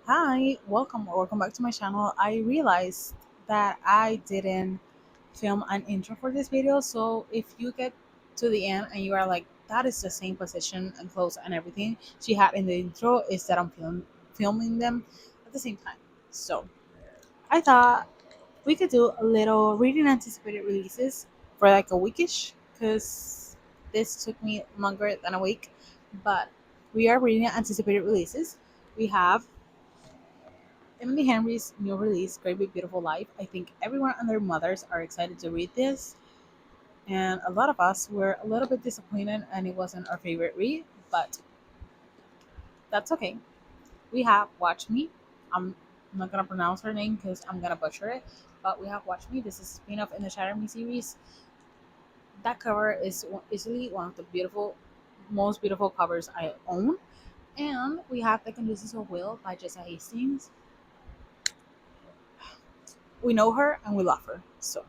Hi, welcome back to my channel. I realized that I didn't film an intro for this video, so if you get to the end and you are like, that is the same position and clothes and everything she had in the intro, is that I'm filming them at the same time. So I thought we could do a little reading anticipated releases for like a weekish, because this took me longer than a week, but we are reading anticipated releases. We have Emily Henry's new release, Great Big Beautiful Life. I think everyone and their mothers are excited to read this, and a lot of us were a little bit disappointed and it wasn't our favorite read, but that's okay. We have Watch Me. I'm not gonna pronounce her name because I'm gonna butcher it, but we have Watch Me. This is a spin-off in the Shatter Me series. That cover is easily one of the most beautiful covers I own. And we have The Conditions of Will by Jessa Hastings. We know her and we love her. So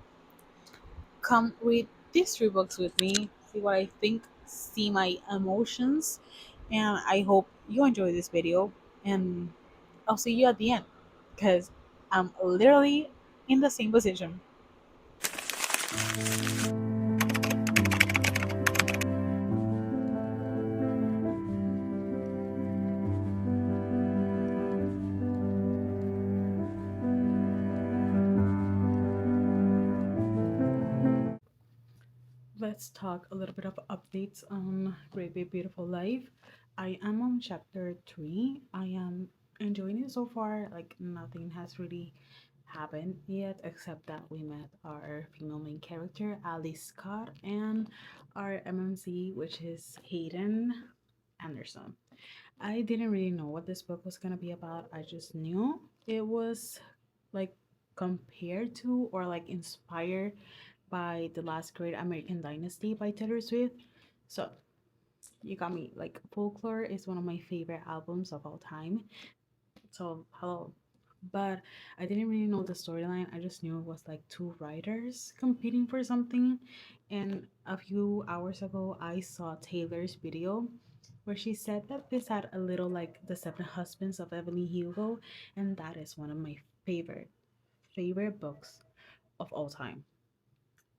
come read these three books with me, see what I think, see my emotions, and I hope you enjoy this video. And I'll see you at the end because I'm literally in the same position. Let's talk a little bit of updates on Great Big Beautiful Life. I am on chapter 3. I am enjoying it so far. Like, nothing has really happened yet except that we met our female main character, Alice Scott, and our MMC, which is Hayden Anderson. I didn't really know what this book was gonna be about. I just knew it was like compared to or like inspired by The Last Great American Dynasty by Taylor Swift. So you got me. Like, Folklore is one of my favorite albums of all time. So hello. But I didn't really know the storyline. I just knew it was like two writers competing for something. And a few hours ago, I saw Taylor's video where she said that this had a little like The Seven Husbands of Evelyn Hugo, and that is one of my favorite books of all time.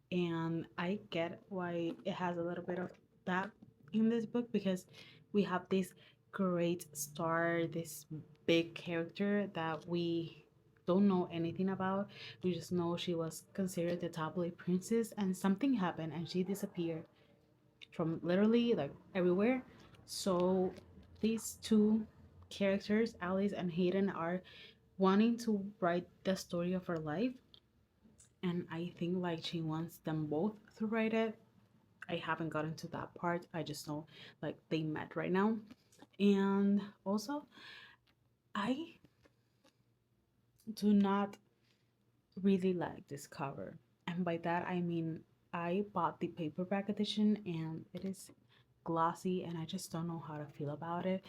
And I get why it has a little bit of that in this book, because we have this great star, this big character that we don't know anything about. We just know she was considered the tabloid princess, and something happened and she disappeared from literally like everywhere. So these two characters, Alice and Hayden, are wanting to write the story of her life, and I think like she wants them both to write it. I haven't gotten to that part. I just know like they met right now. And also, I do not really like this cover. And by that I mean I bought the paperback edition and it is glossy and I just don't know how to feel about it.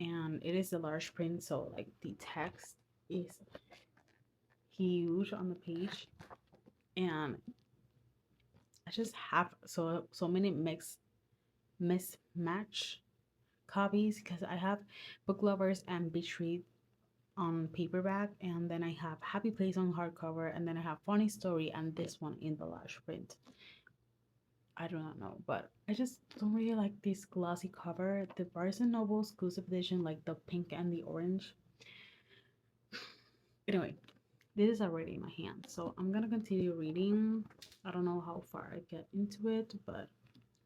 And it is a large print, so like the text is huge on the page, and I just have so many mismatch copies because I have Book Lovers and Beach Read on paperback, and then I have Happy Place on hardcover, and then I have Funny Story and this one in the large print. I do not know, but I just don't really like this glossy cover. The Barnes and Noble exclusive edition, like the pink and the orange. Anyway, this is already in my hand, so I'm gonna continue reading. I don't know how far I get into it, but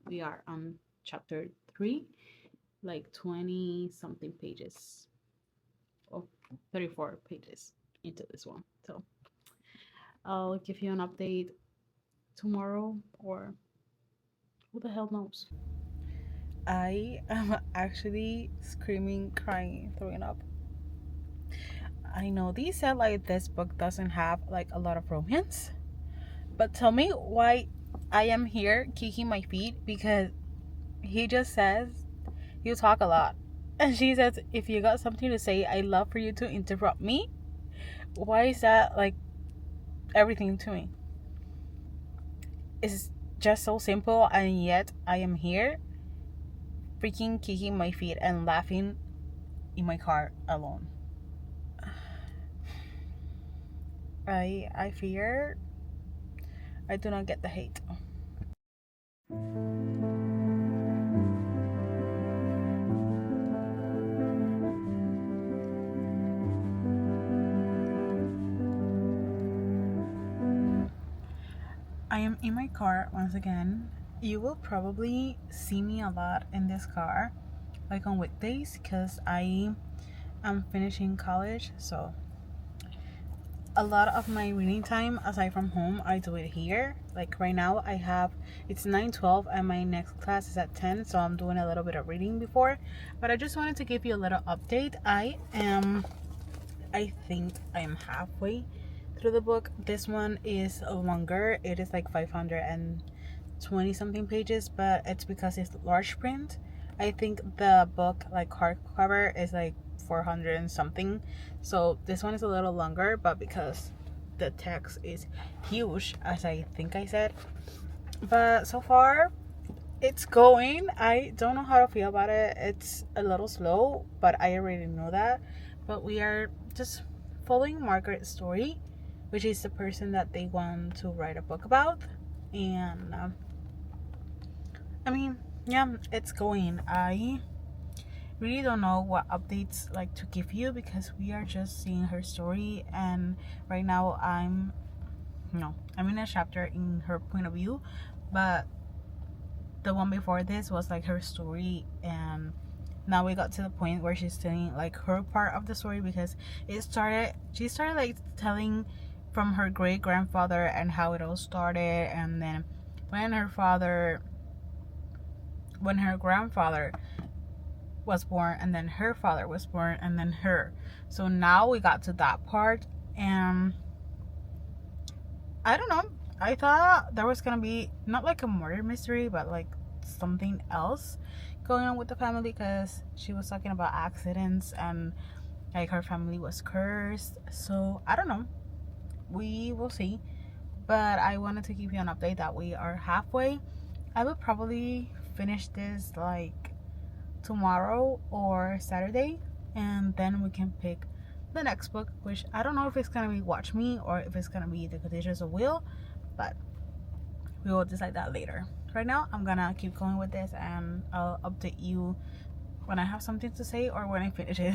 we are on chapter 3, like 20 something pages, or 34 pages into this one. So I'll give you an update tomorrow, or who the hell knows. I am actually screaming, crying, throwing up. I know they said like this book doesn't have like a lot of romance, but tell me why I am here kicking my feet, because he just says you talk a lot. And she says, if you got something to say, I love for you to interrupt me. Why is that like everything to me? It's just so simple, and yet I am here freaking kicking my feet and laughing in my car alone. I fear I do not get the hate. I am in my car once again. You will probably see me a lot in this car, like on weekdays, because I am finishing college. So a lot of my reading time, aside from home, I do it here. Like right now, it's 9:12 and my next class is at 10, so I'm doing a little bit of reading before. But I just wanted to give you a little update. I think I am halfway through the book. This one is longer. It is like 520 something pages, but it's because it's large print. I think the book, like hardcover, is like 400 and something. So this one is a little longer, but because the text is huge, as I think I said. But so far, it's going. I don't know how to feel about it. It's a little slow, but I already know that. But we are just following Margaret's story, which is the person that they want to write a book about. And I mean, yeah, it's going. I really don't know what updates like to give you because we are just seeing her story, and right now I'm in a chapter in her point of view, but the one before this was like her story, and now we got to the point where she's telling like her part of the story because she started like telling from her great grandfather and how it all started, and then when her father when her grandfather was born, and then her father was born, and then her. So now we got to that part, and I don't know. I thought there was gonna be not like a murder mystery, but like something else going on with the family because she was talking about accidents and like her family was cursed. So I don't know. We will see. But I wanted to give you an update that we are halfway. I will probably finish this like tomorrow or Saturday, and then we can pick the next book, which I don't know if it's gonna be Watch Me or if it's gonna be The Contagious of Will, but we will decide that later. Right now, I'm gonna keep going with this, and I'll update you when I have something to say or when I finish it.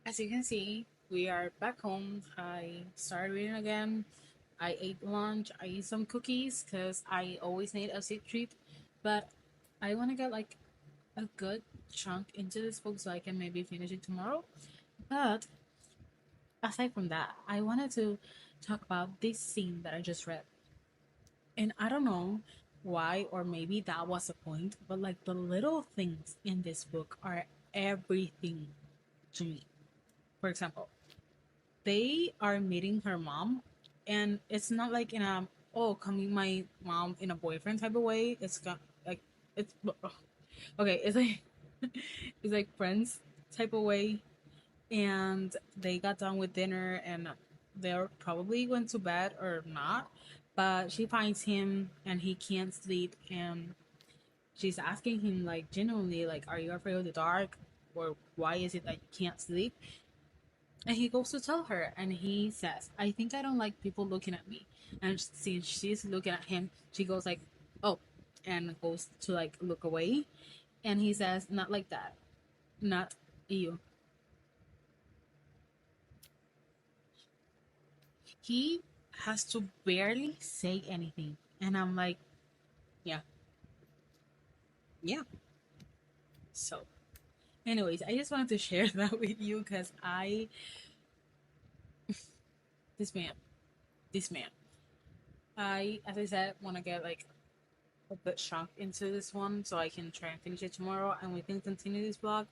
As you can see, we are back home. I started reading again. I ate lunch. I ate some cookies because I always need a sweet treat, but I want to get like a good chunk into this book so I can maybe finish it tomorrow. But aside from that, I wanted to talk about this scene that I just read. And I don't know why, or maybe that was the point, but like the little things in this book are everything to me. For example, they are meeting her mom, and it's not like in a oh, come meet my mom in a boyfriend type of way. It's got like it's okay, it's like it's like friends type of way, and they got done with dinner and they're probably went to bed or not, but she finds him and he can't sleep, and she's asking him like genuinely like, are you afraid of the dark, or why is it that you can't sleep? And he goes to tell her, and he says, I think I don't like people looking at me. And since she's looking at him, she goes like, oh, and goes to like look away. And he says, not like that, not you. He has to barely say anything. And I'm like, yeah, yeah. So, anyways, I just wanted to share that with you because this man, this man, as I said, want to get like a bit chunk into this one so I can try and finish it tomorrow and we can continue this vlog.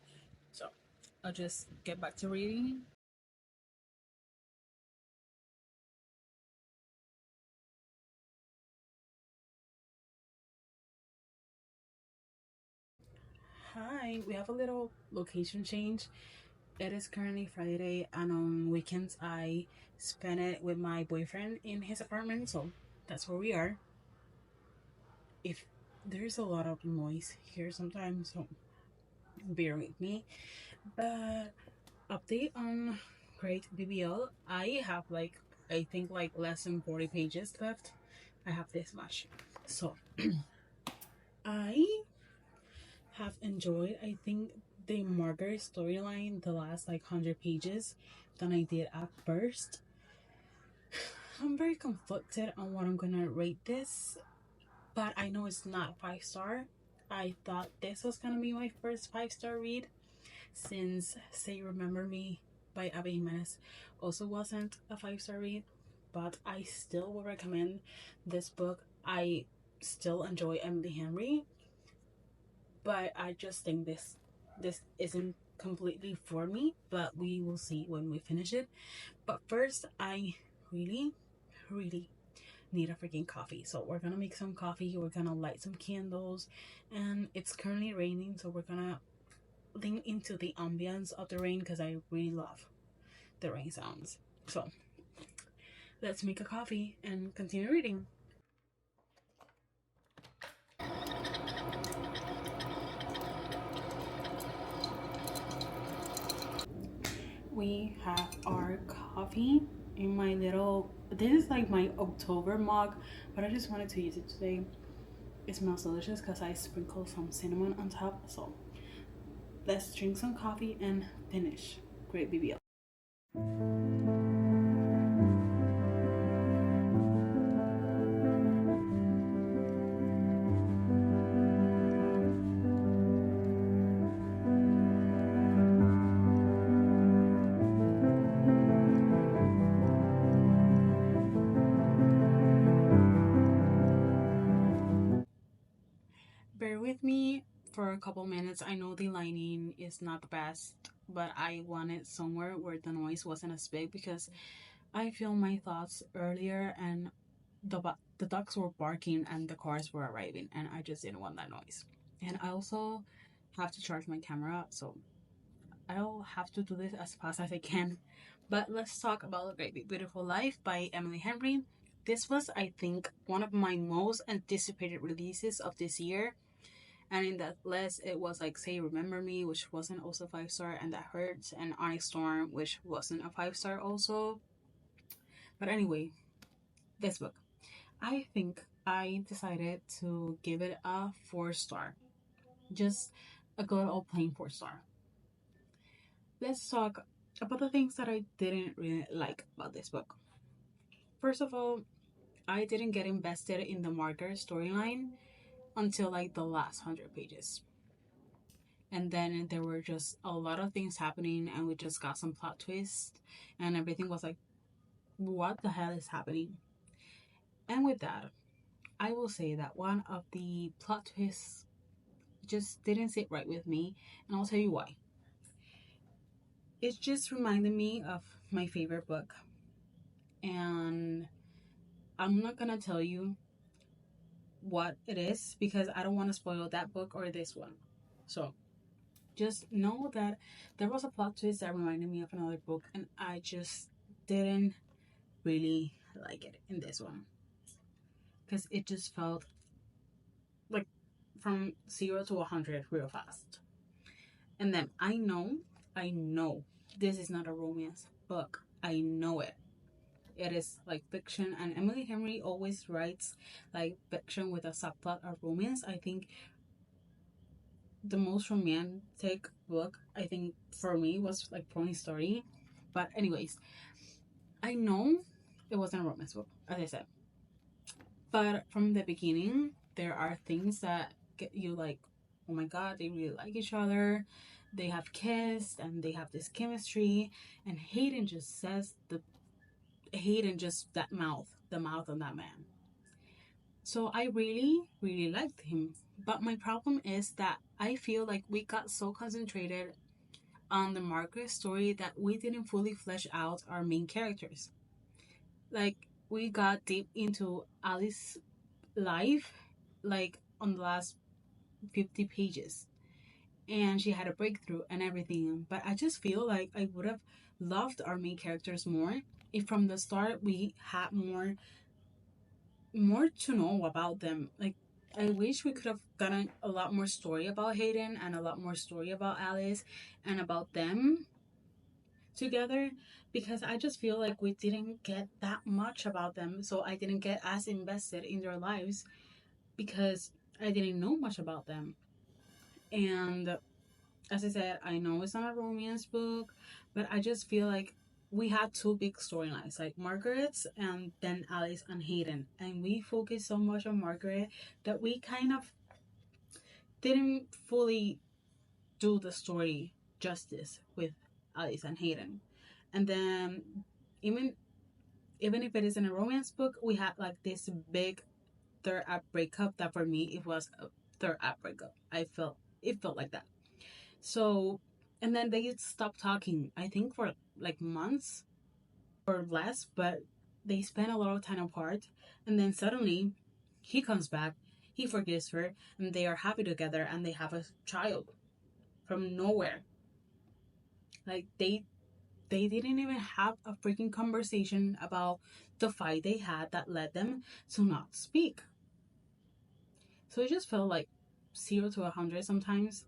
So, I'll just get back to reading. Hi, we have a little location change. It is currently Friday, and on weekends I spend it with my boyfriend in his apartment, so that's where we are. If there's a lot of noise here sometimes, so bear with me. But update on Great BBL, I have like I think like less than 40 pages left. I have this much. So I have enjoyed, I think, the Margaret storyline the last like 100 pages than I did at first. I'm very conflicted on what I'm gonna rate this, but I know it's not 5 star. I thought this was gonna be my first 5 star read since Say Remember Me by Abby Jimenez also wasn't a 5 star read, but I still will recommend this book. I still enjoy Emily Henry, but I just think this isn't completely for me, but we will see when we finish it. But first, I really, really need a freaking coffee. So we're gonna make some coffee, we're gonna light some candles, and it's currently raining, so we're gonna lean into the ambience of the rain because I really love the rain sounds. So let's make a coffee and continue reading. We have our coffee in my little, this is like my October mug, but I just wanted to use it today. It smells delicious because I sprinkled some cinnamon on top. So let's drink some coffee and finish Great BBL. Bear with me for a couple minutes. I know the lighting is not the best, but I wanted somewhere where the noise wasn't as big because I filmed my thoughts earlier and the dogs were barking and the cars were arriving, and I just didn't want that noise. And I also have to charge my camera, so I'll have to do this as fast as I can. But let's talk about A Great Big Beautiful Life by Emily Henry. This was, I think, one of my most anticipated releases of this year. And in that list, it was like Say Remember Me, which wasn't also 5 star, and That Hurts, and Onyx Storm, which wasn't a 5 star also. But anyway, this book. I think I decided to give it a 4 star. Just a good old plain 4 star. Let's talk about the things that I didn't really like about this book. First of all, I didn't get invested in the Margaret storyline until like the last 100 pages. And then there were just a lot of things happening, and we just got some plot twists, and everything was like, what the hell is happening? And with that, I will say that one of the plot twists just didn't sit right with me, and I'll tell you why. It just reminded me of my favorite book, and I'm not gonna tell you what it is because I don't want to spoil that book or this one. So just know that there was a plot twist that reminded me of another book, and I just didn't really like it in this one because it just felt like from 0 to 100 real fast. And then I know this is not a romance book. I know it. It is like fiction, and Emily Henry always writes like fiction with a subplot of romance. I think the most romantic book I think for me was like Pony Story. But anyways, I know it wasn't a romance book, as I said. But from the beginning, there are things that get you like, oh my god, they really like each other. They have kissed and they have this chemistry. And Hayden just that mouth, the mouth on that man. So I really, really liked him. But my problem is that I feel like we got so concentrated on the Margaret story that we didn't fully flesh out our main characters. Like, we got deep into Alice's life, like, on the last 50 pages. And she had a breakthrough and everything. But I just feel like I would have loved our main characters more if from the start we had more to know about them. Like, I wish we could have gotten a lot more story about Hayden and a lot more story about Alice and about them together, because I just feel like we didn't get that much about them. So I didn't get as invested in their lives because I didn't know much about them. And as I said, I know it's not a romance book, but I just feel like we had two big storylines, like Margaret's and then Alice and Hayden. And we focused so much on Margaret that we kind of didn't fully do the story justice with Alice and Hayden. And then even even if it isn't a romance book, we had like this big third act breakup that for me it was a third act breakup. I felt it felt like that. So and then they stopped talking, I think for like months or less, but they spent a lot of time apart. And then suddenly he comes back, he forgives her, and they are happy together and they have a child from nowhere. Like they didn't even have a freaking conversation about the fight they had that led them to not speak. So it just felt like 0 to 100 sometimes.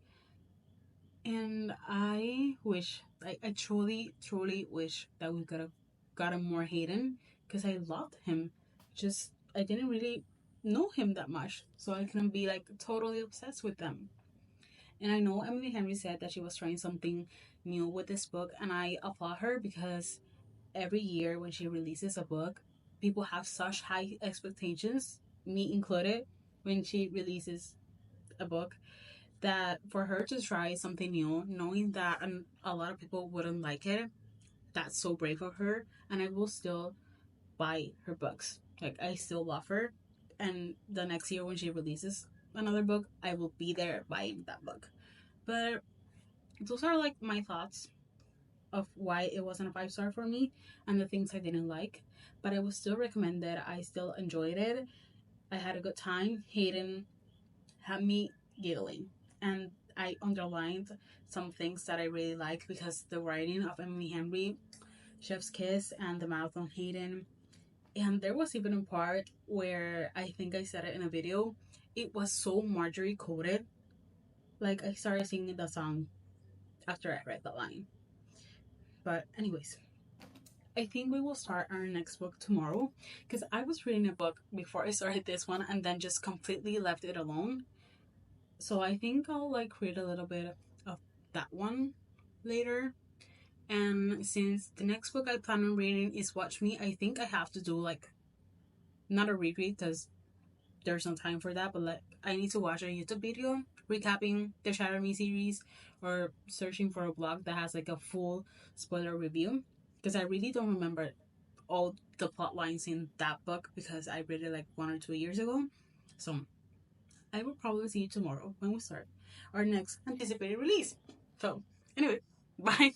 And I wish, I truly, truly wish that we could have gotten more Hayden because I loved him. Just, I didn't really know him that much. So I couldn't be like totally obsessed with them. And I know Emily Henry said that she was trying something new with this book, and I applaud her because every year when she releases a book, people have such high expectations, me included, when she releases a book, that for her to try something new, knowing that a lot of people wouldn't like it, that's so brave of her. And I will still buy her books. Like, I still love her. And the next year when she releases another book, I will be there buying that book. But those are like my thoughts of why it wasn't a 5 star for me and the things I didn't like. But I would still recommend it. I still enjoyed it. I had a good time. Hayden had me giggling. And I underlined some things that I really like because the writing of Emily Henry, Chef's Kiss, and The Mouth on Hayden. And there was even a part where I think I said it in a video. It was so Marjorie coded. Like, I started singing the song after I read the line. But, anyways, I think we will start our next book tomorrow because I was reading a book before I started this one and then just completely left it alone. So I think I'll like read a little bit of that one later. And since the next book I plan on reading is Watch Me, I think I have to do like not a reread because there's no time for that, but like I need to watch a YouTube video recapping the Shatter Me series or searching for a blog that has like a full spoiler review because I really don't remember all the plot lines in that book because I read it like 1 or 2 years ago. So I will probably see you tomorrow when we start our next anticipated release. So, anyway, bye.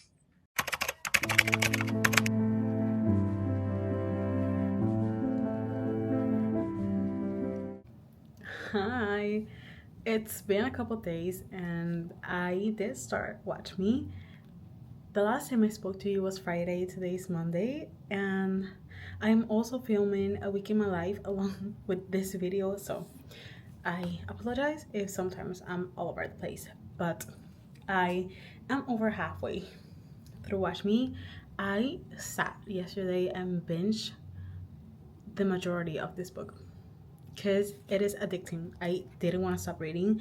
Hi. It's been a couple days and I did start Watch Me. The last time I spoke to you was Friday, today's Monday, and I'm also filming A Week in My Life along with this video, so I apologize if sometimes I'm all over the place, but I am over halfway through Watch Me. I sat yesterday and binged the majority of this book because it is addicting. I didn't want to stop reading.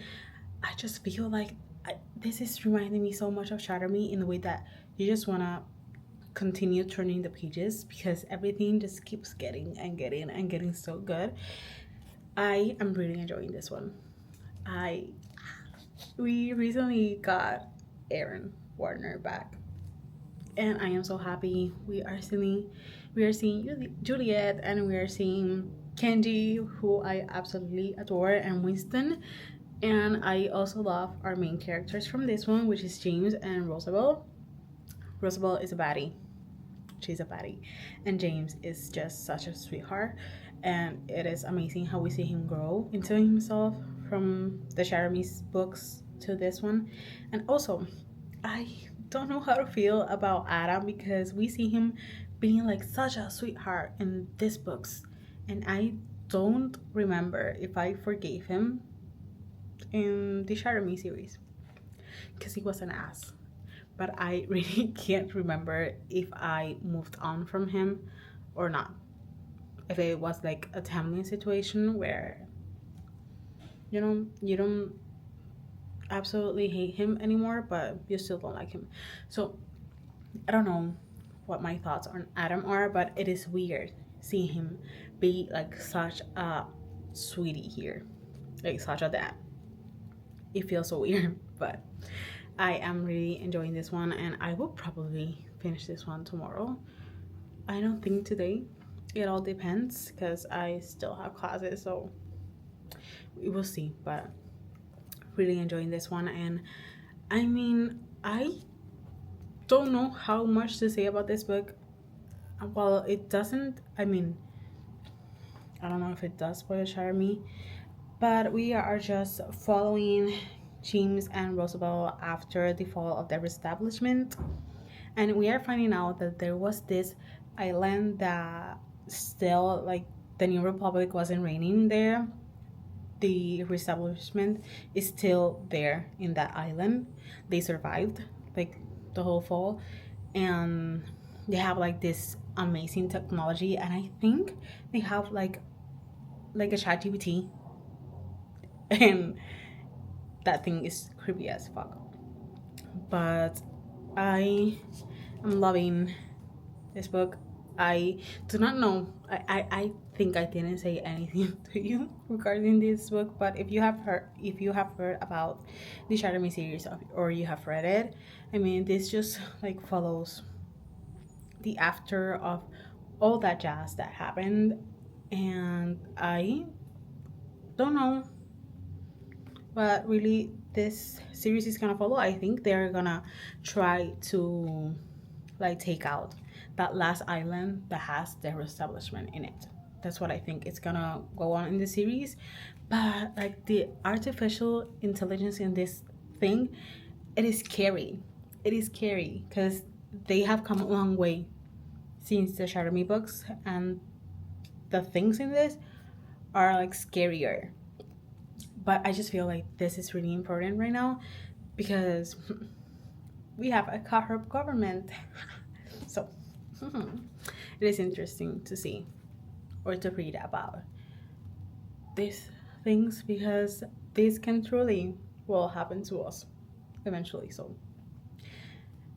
I just feel like this is reminding me so much of Shatter Me in the way that you just want to continue turning the pages because everything just keeps getting and getting and getting so good. I am really enjoying this one. I We recently got Aaron Warner back, and I am so happy. We are seeing Juliet, and we are seeing Kenji, who I absolutely adore, and Winston. And I also love our main characters from this one, which is James and Rosabelle. Rosabelle is a baddie. She's a baddie. And James is just such a sweetheart. And it is amazing how we see him grow into himself from the Jeremy's books to this one. And also, I don't know how to feel about Adam because we see him being like such a sweetheart in these books. And I don't remember if I forgave him in the Jeremy series because he was an ass. but I really can't remember if I moved on from him or not. If it was like a timely situation where you don't absolutely hate him anymore, but you still don't like him. So I don't know what my thoughts on Adam are, but it is weird seeing him be like such a sweetie here, like such a dad. It feels so weird, but I am really enjoying this one, and I will probably finish this one tomorrow. I don't think today. It all depends because I still have classes, so we will see. But really enjoying this one, and I mean, I don't know how much to say about this book. Well, it doesn't. I mean, I don't know if it does spoil Shatter Me, but we are just following James and Roosevelt after the fall of their establishment, and we are finding out that there was this island that still, like, the New Republic wasn't reigning there. The reestablishment is still there in that island. They survived like the whole fall, and they have like this amazing technology, and I think they have like a chat GPT, and that thing is creepy as fuck. But I am loving this book. I do not know. I think I didn't say anything to you regarding this book, but if you have heard about the Shatter Me series or you have read it, I mean this just like follows the after of all that jazz that happened, and I don't know what really this series is gonna follow. I think they're gonna try to like take out that last island that has their establishment in it. That's what I think it's gonna go on in the series. But like the artificial intelligence in this thing, it is scary. It is scary because they have come a long way since the Shatter Me books, and the things in this are like scarier. But I just feel like this is really important right now because we have a corrupt government. So it is interesting to see or to read about these things because this can truly will happen to us eventually. So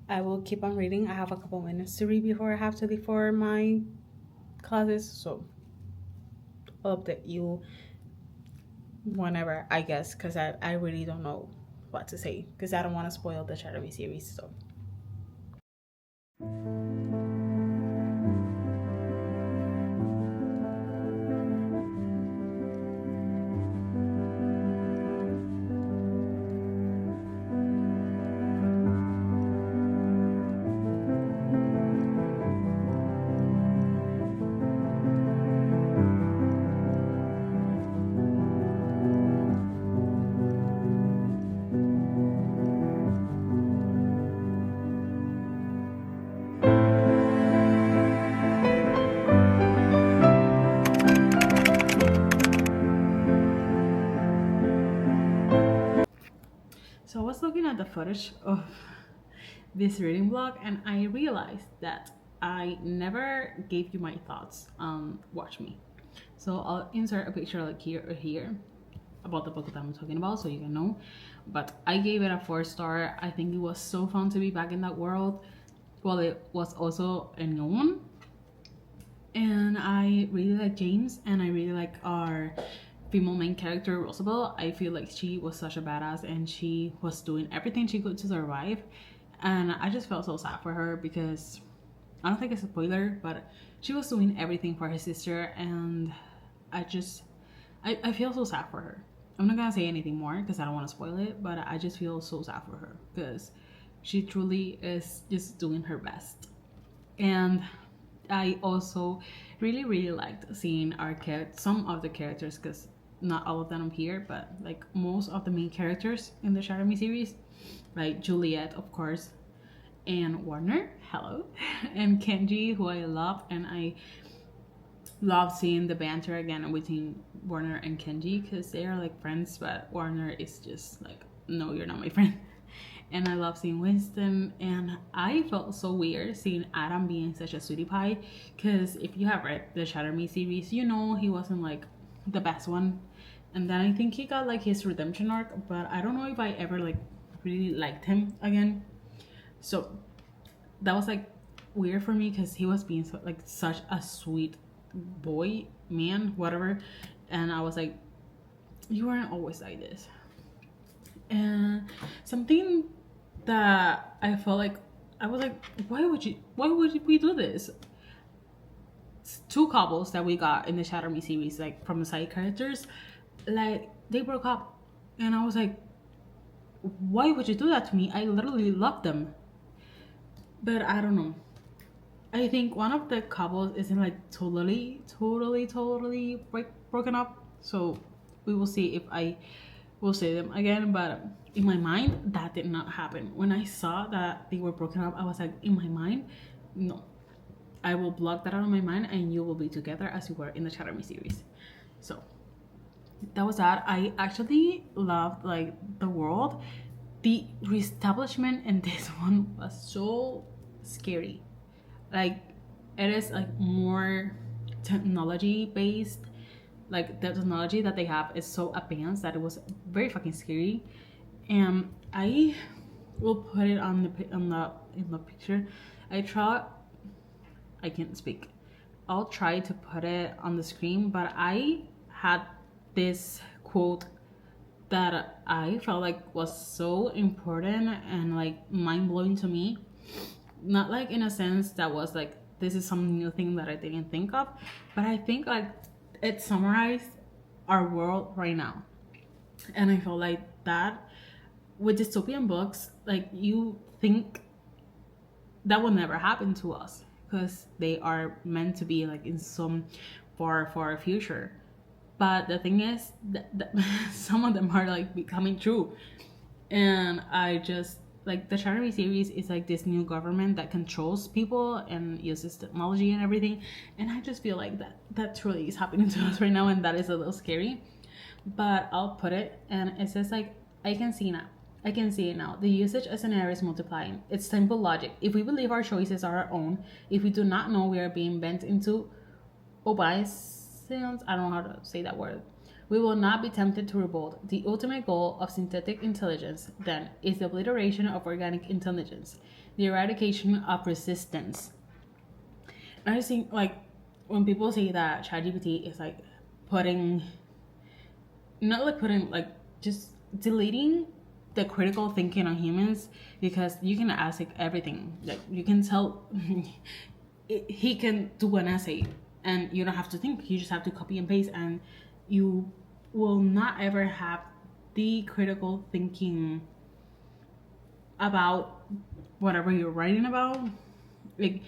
I will keep on reading. I have a couple minutes to read before I have to leave for my classes. So I'll update you whenever, I guess, because I really don't know what to say because I don't want to spoil the Shadow Me series. So I was looking at the footage of this reading blog and I realized that I never gave you my thoughts on Watch Me. So I'll insert a picture like here or here about the book that I'm talking about so you can know. But I gave it a 4-star. I think it was so fun to be back in that world. Well, it was also a new one. And I really like James and I really like our female main character Roosevelt. I feel like she was such a badass and she was doing everything she could to survive, and I just felt so sad for her because I don't think it's a spoiler, but she was doing everything for her sister, and I feel so sad for her. I'm not gonna say anything more because I don't want to spoil it, but I just feel so sad for her because she truly is just doing her best. And I also really liked seeing some of the characters, because not all of them are here, but like most of the main characters in the Shatter Me series, like Juliet, of course, and Warner, hello, and Kenji, who I love, and I love seeing the banter again between Warner and Kenji because they are like friends, but Warner is just like, no, you're not my friend. and I love seeing Winston. And I felt so weird seeing Adam being such a sweetie pie, because if you have read the Shatter Me series, you know he wasn't like the best one. And then I think he got like his redemption arc, but I don't know if I ever like really liked him again. So that was like weird for me, because he was being so, like such a sweet boy, man, whatever. And I was like, you weren't always like this. And something that I felt like, I was like, why would we do this? Two couples that we got in the Shatter Me series, like from the side characters, like they broke up, and I was like, why would you do that to me? I literally love them. But I don't know, I think one of the couples isn't like totally broken up. So we will see if I will say them again. But in my mind, that did not happen. When I saw that they were broken up, I was like, in my mind, no. I will block that out of my mind, and you will be together as you were in the Shatter Me series. So that was that. I actually loved like the world. The reestablishment in this one was so scary. Like it is like more technology based. Like the technology that they have is so advanced that it was very fucking scary. And I will put it on the in the picture. I can't speak. I'll try to put it on the screen, but I had this quote that I felt like was so important and like mind blowing to me. Not like in a sense that was like this is some new thing that I didn't think of, but I think like it summarized our world right now. And I feel like that with dystopian books, like you think that will never happen to us because they are meant to be like in some far future. But the thing is that some of them are like becoming true. And I just like the Shatter Me series is like this new government that controls people and uses technology and everything, and I just feel like that truly is happening to us right now, and that is a little scary. But I'll put it, and it says like, I can see it now. The usage as an error is multiplying. It's simple logic. If we believe our choices are our own, if we do not know we are being bent into obeisance, I don't know how to say that word, we will not be tempted to revolt. The ultimate goal of synthetic intelligence, then, is the obliteration of organic intelligence, the eradication of resistance. And I think, like, when people say that ChatGPT is like putting, not like putting, like, just deleting the critical thinking on humans, because you can ask like everything. Like, you can tell he can do an essay, and you don't have to think. You just have to copy and paste, and you will not ever have the critical thinking about whatever you're writing about. Like,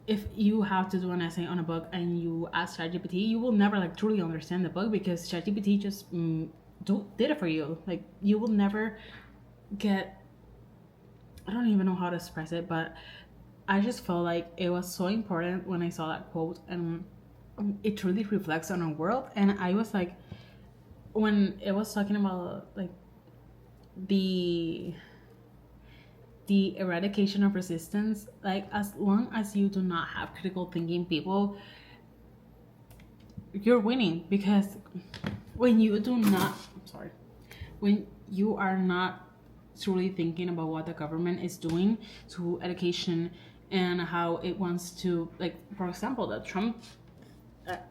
if you have to do an essay on a book and you ask ChatGPT, you will never like truly understand the book, because ChatGPT just did it for you. Like, you will never get, I don't even know how to express it, but I just felt like it was so important when I saw that quote, and it truly reflects on our world. And I was like, when it was talking about like the eradication of resistance, like as long as you do not have critical thinking people, you're winning. Because when you do not, when you are not truly thinking about what the government is doing to education and how it wants to, like, for example, the Trump,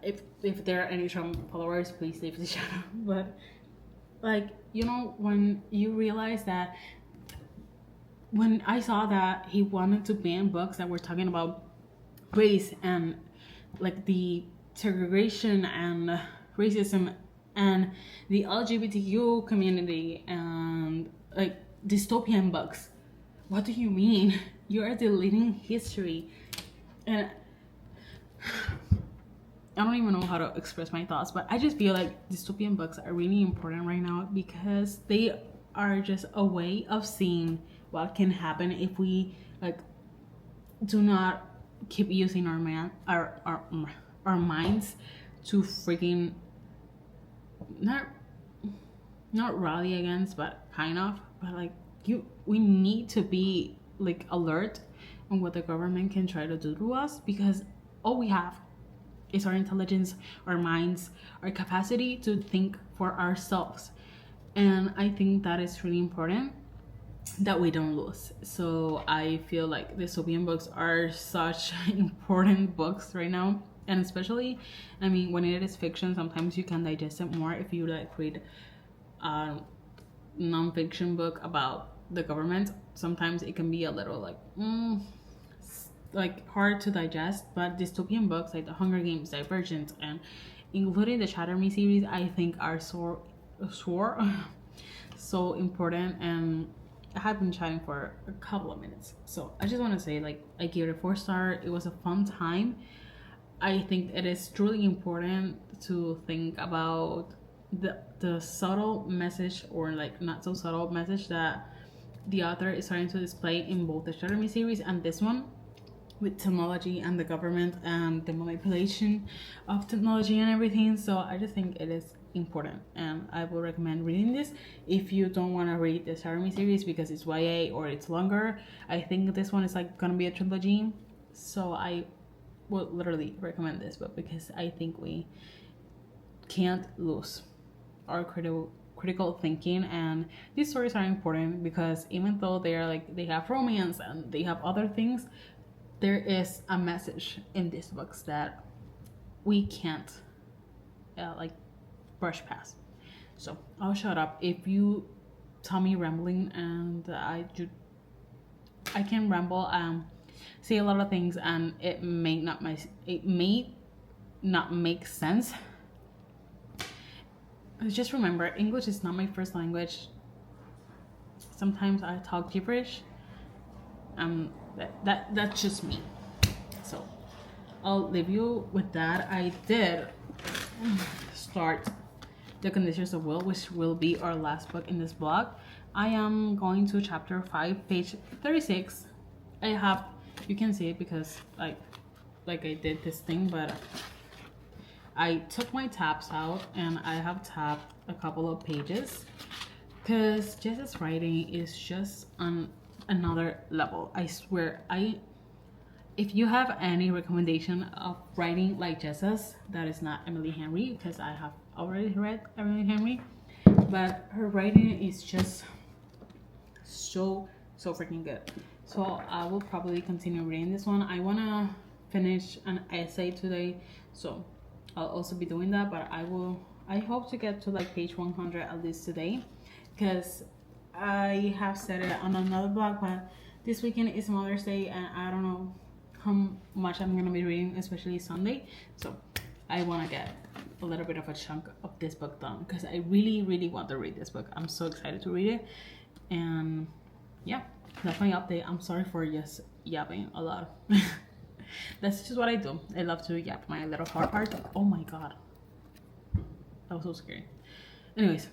if there are any Trump followers, please leave the channel. But like, you know, when you realize that, when I saw that he wanted to ban books that were talking about race and like the segregation and racism and the LGBTQ community and like dystopian books, what do you mean? You are deleting history. And I don't even know how to express my thoughts, but I just feel like dystopian books are really important right now, because they are just a way of seeing what can happen if we like do not keep using our minds to freaking not rally against, but kind of, but like we need to be like alert on what the government can try to do to us, because all we have is our intelligence, our minds, our capacity to think for ourselves. And I think that is really important that we don't lose. So I feel like the dystopian books are such important books right now. And especially, I mean, when it is fiction, sometimes you can digest it more if you like read a nonfiction book about the government. Sometimes it can be a little like hard to digest. But dystopian books like The Hunger Games, Divergent, and including the Shatter Me series, I think are so so important. And I have been chatting for a couple of minutes, so I just want to say, like, I gave it a 4 star. It was a fun time. I think it is truly important to think about the subtle message, or like not so subtle message, that the author is trying to display in both the Shatter Me series and this one, with technology and the government and the manipulation of technology and everything. So I just think it is important, and I will recommend reading this. If you don't want to read the Shatter Me series because it's YA or it's longer, I think this one is like gonna be a trilogy. So I would literally recommend this book, because I think we can't lose our critical thinking. And these stories are important because even though they're like, they have romance and they have other things, there is a message in these books that we can't like brush past. So I'll shut up. If you tell me rambling, and I can ramble, say a lot of things, and it may not make sense. Just remember, English is not my first language. Sometimes I talk gibberish. That's just me. So I'll leave you with that. I did start The Conditions of Will, which will be our last book in this blog. I am going to chapter 5, page 36. I have, you can see it because like I did this thing, but I took my tabs out and I have tapped a couple of pages, because Jessa's writing is just on another level. I swear, if you have any recommendation of writing like Jessa's, that is not Emily Henry, because I have already read Emily Henry, but her writing is just so freaking good. So I will probably continue reading this one. I wanna finish an essay today, so I'll also be doing that. But I hope to get to like page 100 at least today, because I have said it on another blog, but this weekend is Mother's Day, and I don't know how much I'm gonna be reading, especially Sunday. So I want to get a little bit of a chunk of this book done, because I really want to read this book. I'm so excited to read it. And yeah, that's my update. I'm sorry for just yapping a lot. That's just what I do. I love to yap my little heart. Oh my god, that was so scary. Anyways,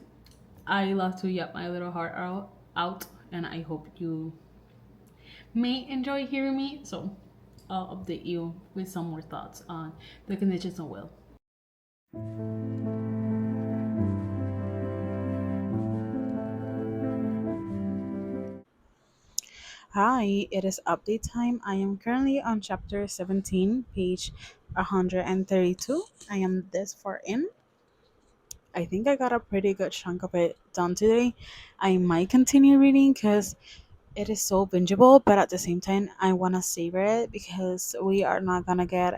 I love to yap my little heart out, and I hope you may enjoy hearing me. So I'll update you with some more thoughts on The Conditions of Will. Hi, it is update time. I am currently on chapter 17, page 132. I am this far in. I think I got a pretty good chunk of it done today. I might continue reading because it is so bingeable, but at the same time, I want to savor it, because we are not gonna get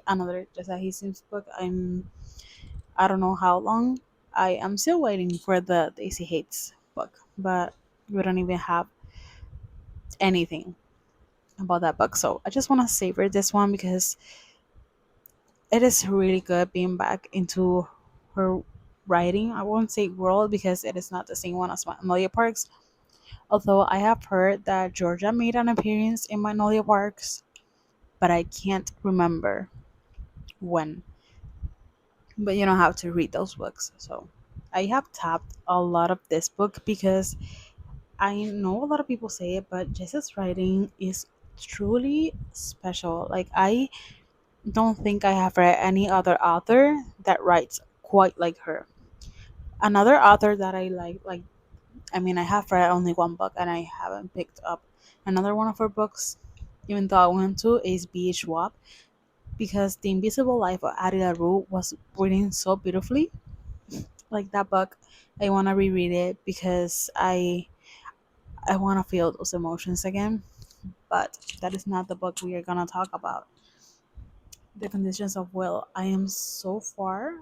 another Jessa Hastings book. I don't know how long. I am still waiting for the Daisy Hates book, but we don't even have anything about that book. So I just want to savor this one, because it is really good being back into her writing. I won't say world, because it is not the same one as Magnolia Parks. Although I have heard that Georgia made an appearance in Magnolia Parks, but I can't remember when. But you don't have to read those books. So I have tapped a lot of this book, because I know a lot of people say it, but Jess's writing is truly special. Like, I don't think I have read any other author that writes quite like her. Another author that I like I mean, I have read only one book and I haven't picked up another one of her books, even though I want to, is B.H. Schwab, because The Invisible Life of Addie LaRue was written so beautifully. Like that book, I want to reread it because I want to feel those emotions again. But that is not the book we are gonna talk about. The Conditions of Will. I am so far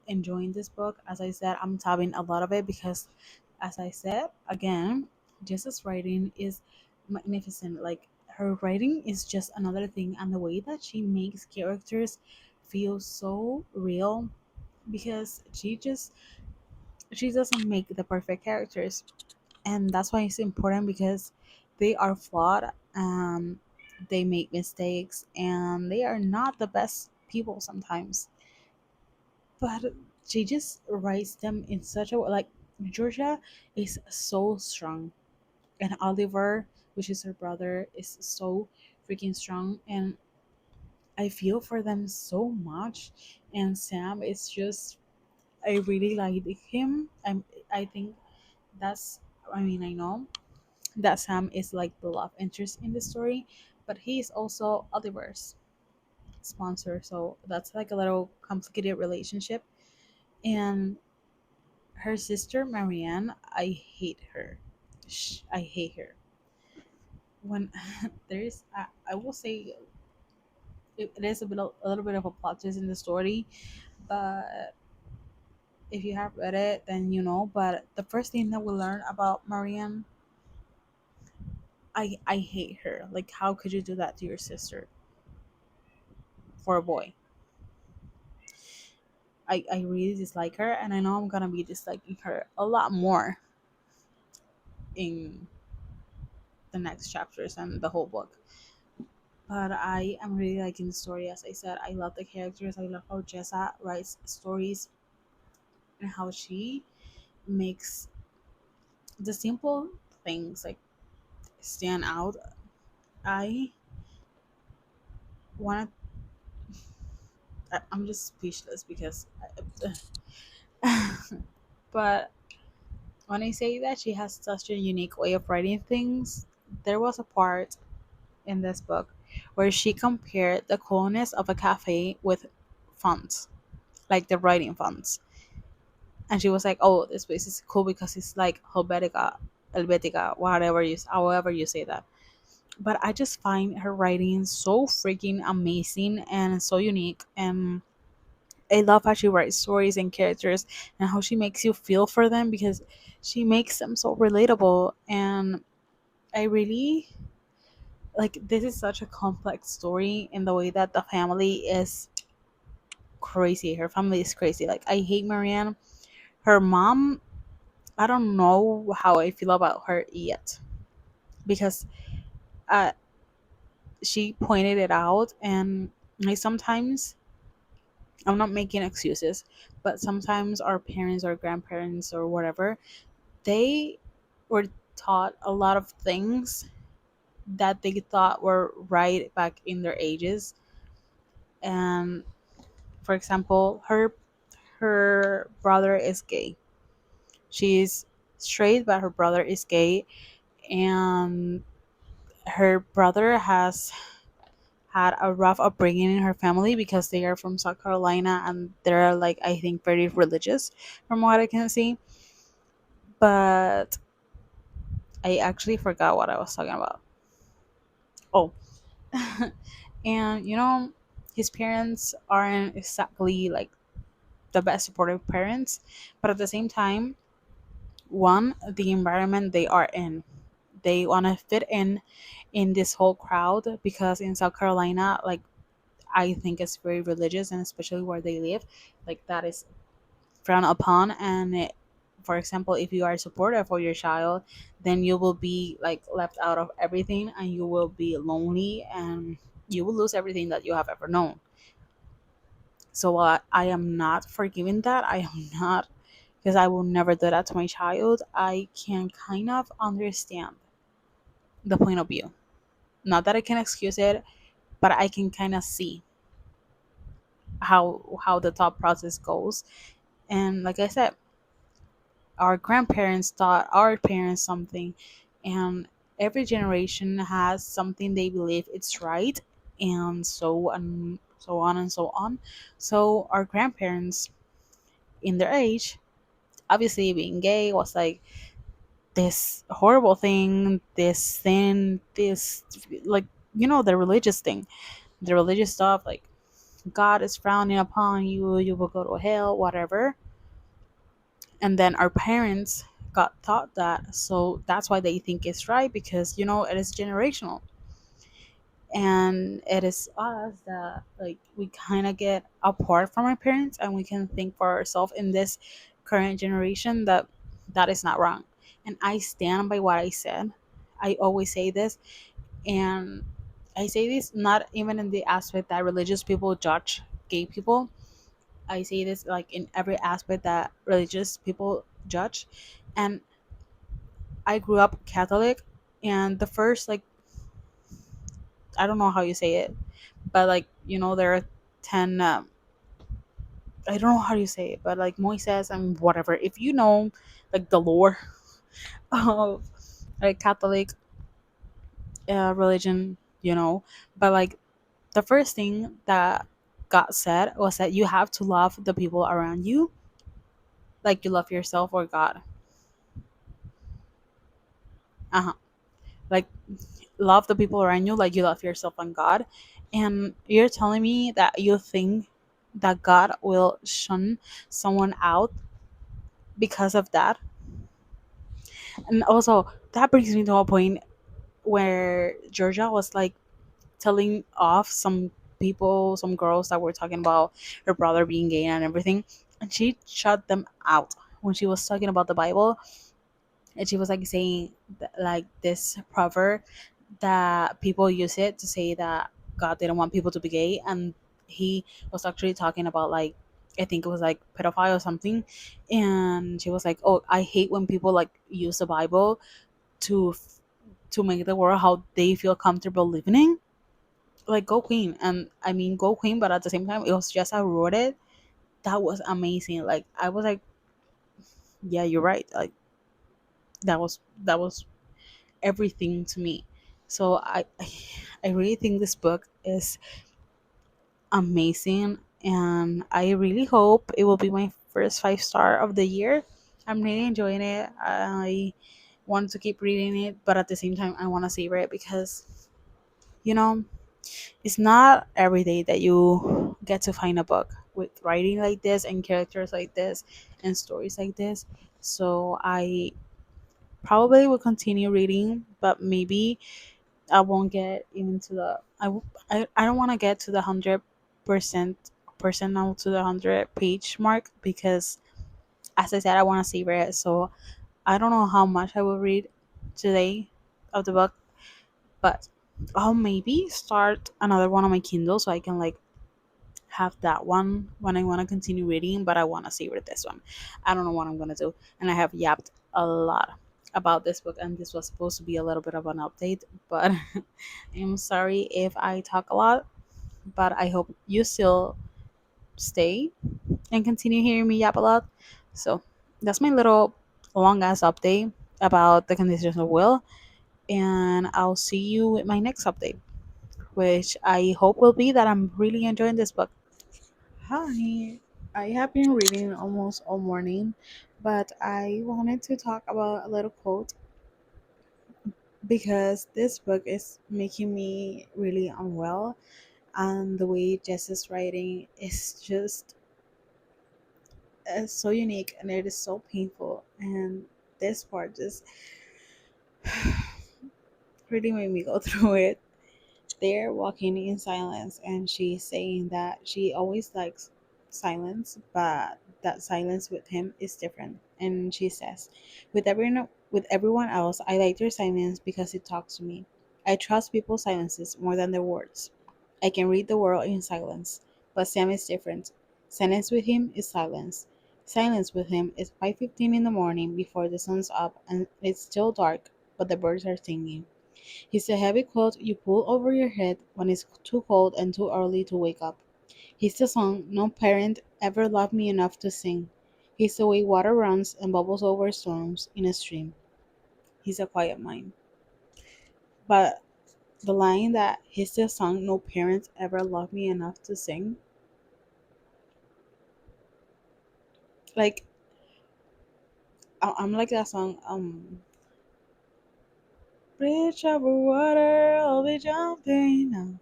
enjoying this book. As I said, I'm tabbing a lot of it because, as I said again, Jess's writing is magnificent. Like her writing is just another thing, and the way that she makes characters feel so real, because she doesn't make the perfect characters, and that's why it's important, because they are flawed. They make mistakes and they are not the best people sometimes, but she just writes them in such a way. Like Georgia is so strong, and Oliver, which is her brother, is so freaking strong, and I feel for them so much. And Sam is just, I really like him. I think that's, I mean, I know that Sam is like the love interest in the story, but he is also Oliver's sponsor, so that's like a little complicated relationship. And her sister Marianne, I hate her. I hate her. When there's, I will say it is a little bit of a plot twist in the story, but if you have read it, then you know. But the first thing that we learn about Marianne, I hate her. Like, how could you do that to your sister for a boy? I really dislike her, and I know I'm gonna be disliking her a lot more in the next chapters and the whole book. But I am really liking the story. As I said, I love the characters. I love how Jessa writes stories and how she makes the simple things like stand out. I want to. I'm just speechless because. But when I say that she has such a unique way of writing things, there was a part in this book where she compared the coolness of a cafe with fonts, like the writing fonts. And she was like, "Oh, this place is cool because it's like Helvetica, however you say that." But I just find her writing so freaking amazing and so unique, and I love how she writes stories and characters and how she makes you feel for them, because she makes them so relatable. And I really like, this is such a complex story in the way that the family is crazy. Her family is crazy. Like, I hate Marianne. Her mom, I don't know how I feel about her yet, because uh, she pointed it out, and I sometimes, I'm not making excuses, but sometimes our parents or grandparents or whatever, they were taught a lot of things that they thought were right back in their ages. And for example, her brother is gay. She's straight, but her brother is gay, and her brother has had a rough upbringing in her family because they are from South Carolina, and they're like, I think, very religious from what I can see. But I actually forgot what I was talking about. Oh, and his parents aren't exactly like the best supportive parents, but at the same time, one, the environment they are in, they want to fit in this whole crowd, because in South Carolina, like, I think it's very religious, and especially where they live, like, that is frowned upon. And for example, if you are supportive for your child, then you will be like left out of everything, and you will be lonely, and you will lose everything that you have ever known. So I am not forgiving that. I am not, because I will never do that to my child. I can kind of understand the point of view. Not that I can excuse it, but I can kind of see how the thought process goes. And like I said, our grandparents taught our parents something, and every generation has something they believe it's right, and so on, so on and so on. So our grandparents, in their age, obviously being gay was like this horrible thing, this thing, this, like, the religious thing, the religious stuff, like God is frowning upon you, you will go to hell, whatever. And then our parents got taught that, so that's why they think it's right, because it is generational. And it is us that, like, we kind of get apart from our parents, and we can think for ourselves in this current generation that that is not wrong. And I stand by what I said. I always say this, and I say this not even in the aspect that religious people judge gay people. I say this like in every aspect that religious people judge. And I grew up Catholic, and the first, like, I don't know how you say it, but, like, there are 10. I don't know how you say it, but like Moises and whatever. If you know, like, the lore of like Catholic religion, but like the first thing that God said was that you have to love the people around you like you love yourself or God. Uh huh. Like, love the people around you like you love yourself and God. And you're telling me that you think that God will shun someone out because of that? And also, that brings me to a point where Georgia was like telling off some people, some girls that were talking about her brother being gay and everything. And she shut them out when she was talking about the Bible. And she was like saying that, like, this proverb that people use it to say that God didn't want people to be gay, and he was actually talking about, like, I think it was like pedophile or something. And she was like, "Oh, I hate when people like use the Bible to to make the world how they feel comfortable living in." Like, go queen, and I mean go queen, but at the same time it was just I wrote it. That was amazing. Like, I was like, yeah, you're right. Like, that was everything to me. So I really think this book is amazing, and I really hope it will be my first 5 star of the year. I'm really enjoying it. I want to keep reading it, but at the same time I want to savor it, because you know it's not every day that you get to find a book with writing like this and characters like this and stories like this. So I probably will continue reading, but maybe I won't get even to the I don't want to get to the 100% personal to the 100 page mark, because as I said, I want to savor it. So I don't know how much I will read today of the book, but I'll maybe start another one on my Kindle so I can like have that one when I want to continue reading, but I want to savor this one. I don't know what I'm gonna do, and I have yapped a lot about this book, and this was supposed to be a little bit of an update, but I'm sorry if I talk a lot, but I hope you still stay and continue hearing me yap a lot. So that's my little long ass update about the conditions of will, and I'll see you with my next update, which I hope will be that I'm really enjoying this book. Hi, I have been reading almost all morning, but I wanted to talk about a little quote because this book is making me really unwell, and the way Jess's writing is just so unique, and it is so painful, and this part just really made me go through it. They're walking in silence, and she's saying that she always likes silence, but that silence with him is different. And she says, with everyone else, I like their silence because it talks to me. I trust people's silences more than their words. I can read the world in silence, but Sam is different. Silence with him is silence. Silence with him is 5:15 in the morning before the sun's up and it's still dark, but the birds are singing. He's a heavy coat you pull over your head when it's too cold and too early to wake up. He's the song no parent ever loved me enough to sing. He's the way water runs and bubbles over storms in a stream. He's a quiet mind. But the line that he's the song no parents ever loved me enough to sing, like I'm like that song. Bridge over water, I'll be jumping now.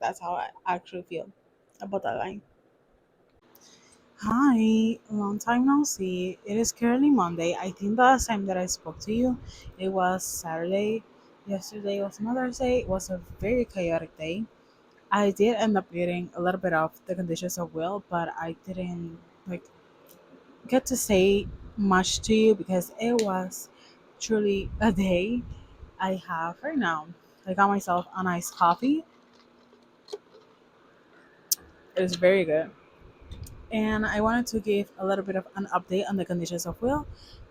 That's how I actually feel about that line. Hi, long time no see. It is currently Monday. I think the last time that I spoke to you, it was Saturday. Yesterday was Mother's Day. It was a very chaotic day. I did end up reading a little bit of the conditions of will, but I didn't like get to say much to you because it was truly a day I have right now. I got myself a nice coffee. It was very good. And I wanted to give a little bit of an update on the conditions of will.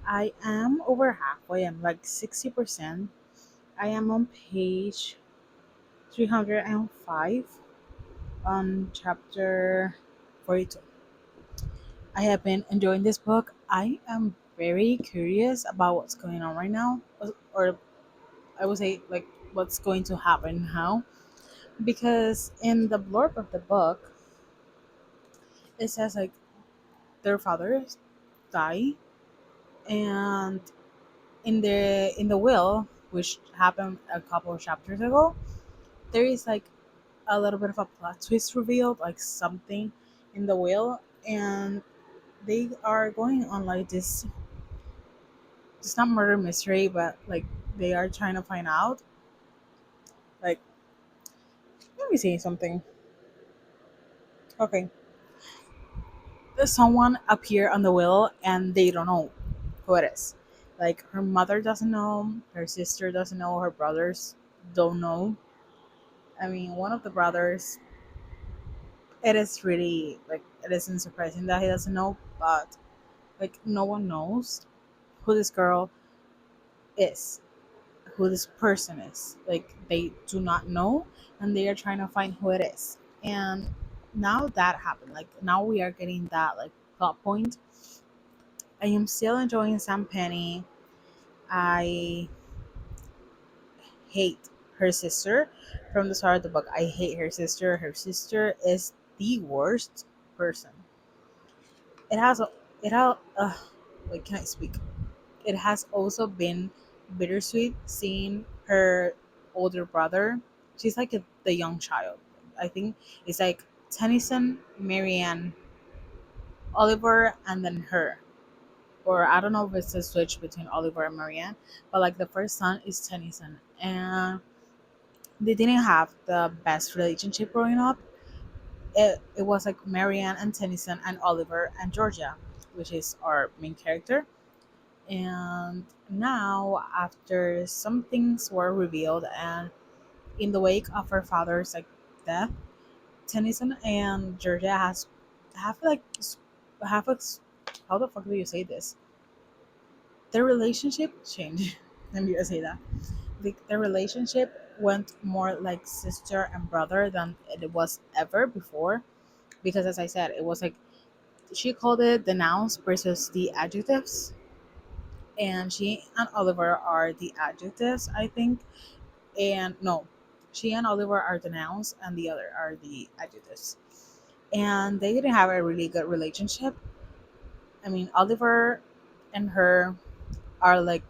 I am over halfway. I'm like 60%. I am on page 305 on chapter 42. I have been enjoying this book. I am very curious about what's going on right now, or I would say like what's going to happen now, because in the blurb of the book it says like their fathers die, and in the will, which happened a couple of chapters ago, there is like a little bit of a plot twist revealed, like something in the will, and they are going on like this. It's not murder mystery, but like they are trying to find out. Like, let me see something. Okay, there's someone appear on the will, and they don't know who it is. Like her mother doesn't know, her sister doesn't know, her brothers don't know. I mean, one of the brothers, it is really like it isn't surprising that he doesn't know, but like no one knows who this girl is, who this person is. Like they do not know, and they are trying to find who it is. And now that happened, like now we are getting that like plot point. I am still enjoying Sam Penny. I hate her sister from the start of the book. I hate her sister. Her sister is the worst person. It has a it has wait, can I speak? It has also been bittersweet seeing her older brother. She's like the young child. I think it's like Tennyson, Marianne, Oliver, and then her. Or I don't know if it's a switch between Oliver and Marianne, but like the first son is Tennyson, and they didn't have the best relationship growing up. It was like Marianne and Tennyson and Oliver and Georgia, which is our main character. And now, after some things were revealed, and in the wake of her father's like death, Tennyson and Georgia has have like have a how the fuck do you say this? Their relationship changed. Let me just say that their relationship went more like sister and brother than it was ever before. Because as I said, it was like she called it the nouns versus the adjectives, and she and Oliver are the adjectives, I think. And no, she and Oliver are the nouns, and the other are the adjectives. And they didn't have a really good relationship. I mean, Oliver and her are like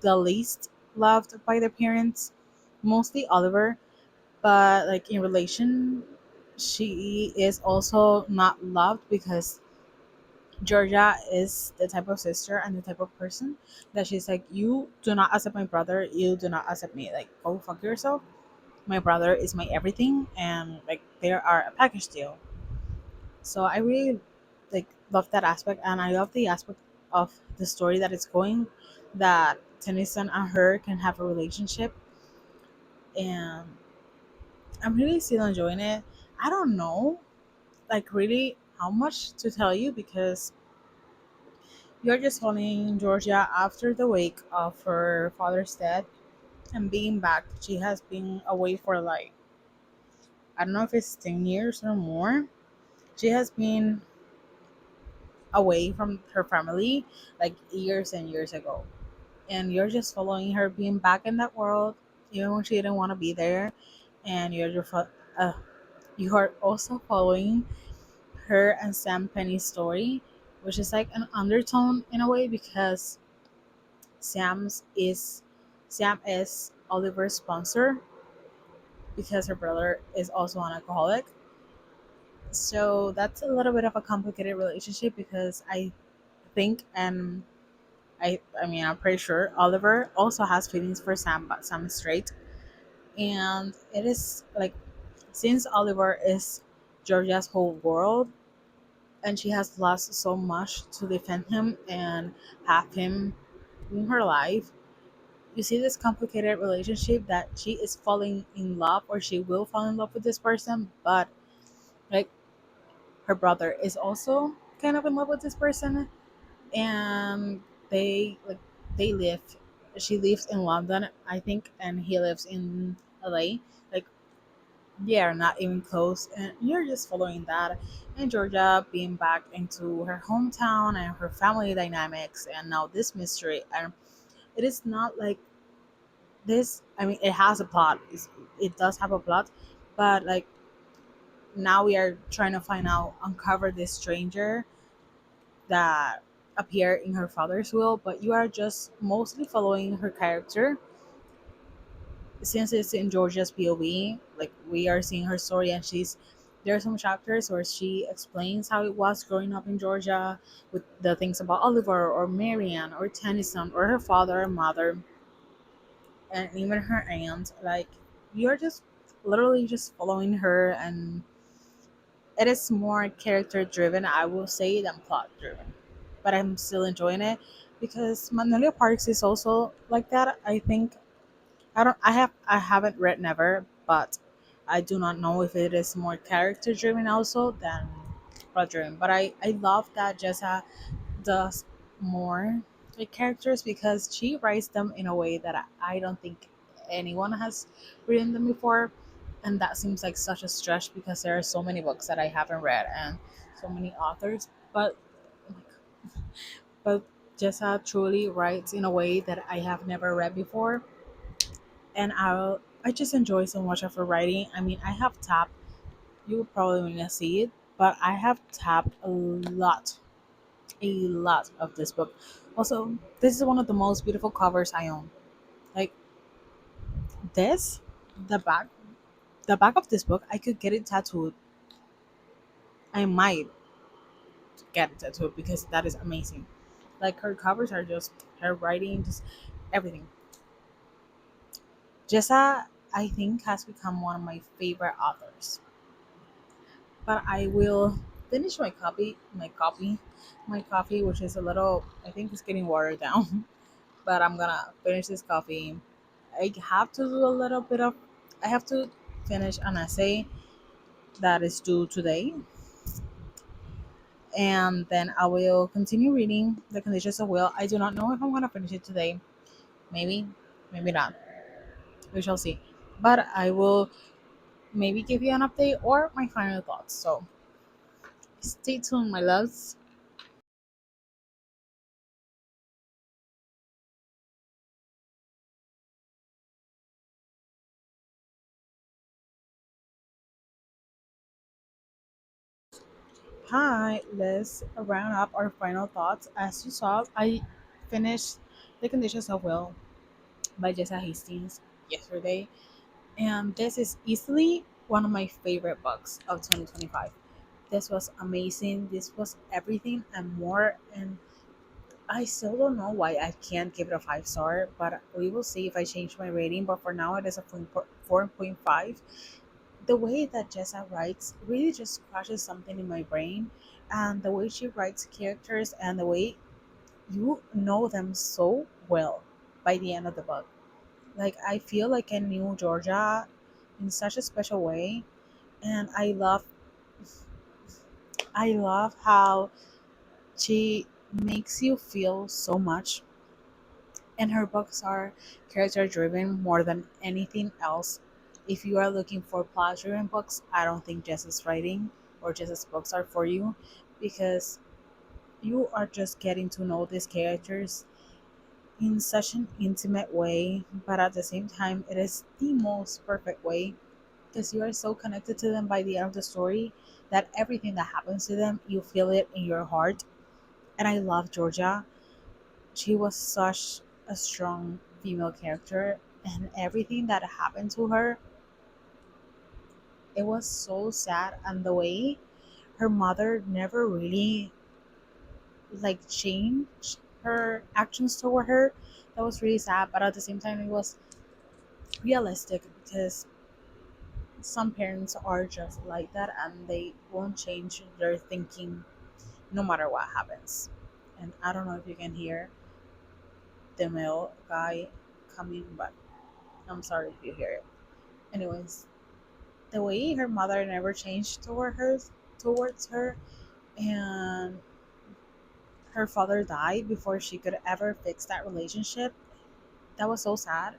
the least loved by their parents, mostly Oliver, but like in relation, she is also not loved because Georgia is the type of sister and the type of person that she's like, you do not accept my brother, you do not accept me. Like, go fuck yourself. My brother is my everything, and like they are a package deal. So I really like love that aspect, and I love the aspect of the story that it's going, that Tennyson and her can have a relationship, and I'm really still enjoying it. I don't know, like really how much to tell you because you're just following Georgia after the wake of her father's death and being back. She has been away for like, I don't know if it's 10 years or more. She has been away from her family like years and years ago, and you're just following her being back in that world even when she didn't want to be there, and you are also following her and Sam Penny's story, which is like an undertone in a way because Sam's is Sam is Oliver's sponsor because her brother is also an alcoholic. So that's a little bit of a complicated relationship because I think and I mean I'm pretty sure Oliver also has feelings for Sam, but Sam is straight. And it is like since Oliver is Georgia's whole world and she has lost so much to defend him and have him in her life, you see this complicated relationship that she is falling in love or she will fall in love with this person, but like her brother is also kind of in love with this person, and they like they live she lives in London, I think, and he lives in LA. Like they are not even close, and you're just following that, and Georgia being back into her hometown and her family dynamics and now this mystery. And it is not like this, I mean, it has a plot. It does have a plot, but like now we are trying to find out, uncover this stranger that appear in her father's will, but you are just mostly following her character since it's in Georgia's POV. Like we are seeing her story, and there are some chapters where she explains how it was growing up in Georgia with the things about Oliver or Marianne or Tennyson or her father and mother and even her aunt. Like you're just literally just following her, and it is more character driven, I will say, than plot driven. But I'm still enjoying it because Magnolia Parks is also like that. I think I haven't read Never, but I do not know if it is more character driven also than plot driven. But I love that Jessa does more like characters because she writes them in a way that I don't think anyone has written them before, and that seems like such a stretch because there are so many books that I haven't read and so many authors, but Jessa truly writes in a way that I have never read before, and I just enjoy so much of her writing. I mean, I have tapped, you will probably want to see it, but I have tapped a lot of this book. Also, this is one of the most beautiful covers I own. Like this, the back, the back of this book, I could get it tattooed. I might get it tattooed because that is amazing. Like her covers are just her writing, just everything. Jessa, I think, has become one of my favorite authors. But I will finish my coffee, which is a little, I think it's getting watered down. But I'm gonna finish this coffee. I have to do a little bit of, I have to finish an essay that is due today, and then I will continue reading The Conditions of Will. I do not know if I'm gonna finish it today. Maybe, maybe not. We shall see. But I will maybe give you an update or my final thoughts. So stay tuned, my loves. Hi, let's round up our final thoughts. As you saw, I finished The Conditions of Will by Jessa Hastings yesterday, and this is easily one of my favorite books of 2025. This was amazing. This was everything and more, and I still don't know why I can't give it a 5 star, but we will see if I change my rating. But for now, it is a 4.5. The way that Jessa writes really just scratches something in my brain, and the way she writes characters and the way you know them so well by the end of the book. Like I feel like I knew Georgia in such a special way, and I love how she makes you feel so much. And her books are character driven more than anything else. If you are looking for plot driven books, I don't think Jess's writing or Jess's books are for you because you are just getting to know these characters in such an intimate way, but at the same time, it is the most perfect way because you are so connected to them by the end of the story that everything that happens to them, you feel it in your heart. And I love Georgia. She was such a strong female character, and everything that happened to her, it was so sad. And the way her mother never really like changed her actions toward her, that was really sad. But at the same time, it was realistic because some parents are just like that and they won't change their thinking no matter what happens. And I don't know if you can hear the male guy coming, but I'm sorry if you hear it. Anyways, the way her mother never changed towards her, and her father died before she could ever fix that relationship. That was so sad.